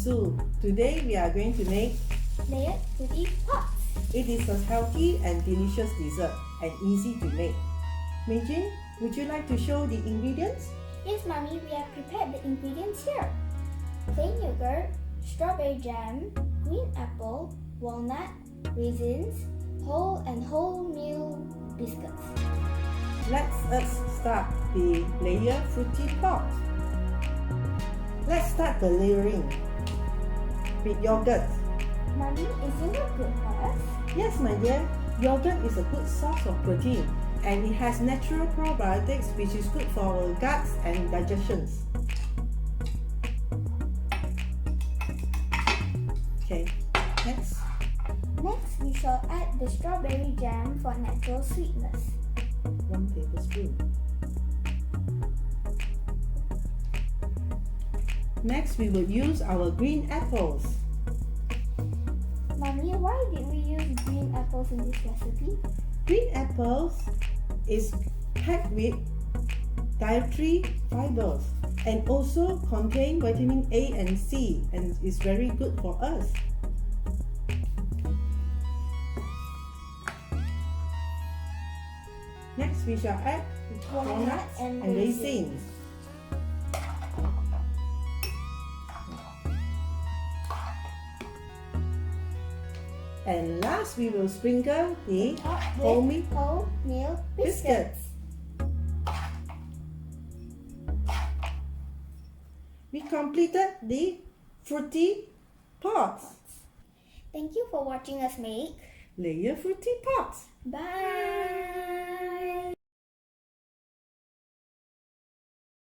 Sue. Today we are going to make layered fruity pots. it is a healthy and delicious dessert and easy to make. Meijin, would you like to show the ingredients? Yes, Mommy, we have prepared the ingredients here. Plain yogurt, strawberry jam, green apple, walnut, raisins, whole and wholemeal biscuits. Let's start the layer fruity pot. Let's start the layering with yogurt. Mommy, is yogurt good for us? Yes, my dear, yogurt is a good source of protein and it has natural probiotics which is good for our guts and digestions. Okay, next. Next, we shall add the strawberry jam for natural sweetness. 1 tablespoon. Next, we will use our green apples. Mommy, why did we use green apples in this recipe? Green apples is packed with dietary fibers and also contain vitamin A and C and is very good for us. Next, we shall add walnuts and raisins. And last, we will sprinkle the wholemeal biscuits. We completed the fruity pots. Thank you for watching us make Layer fruity pots. Bye!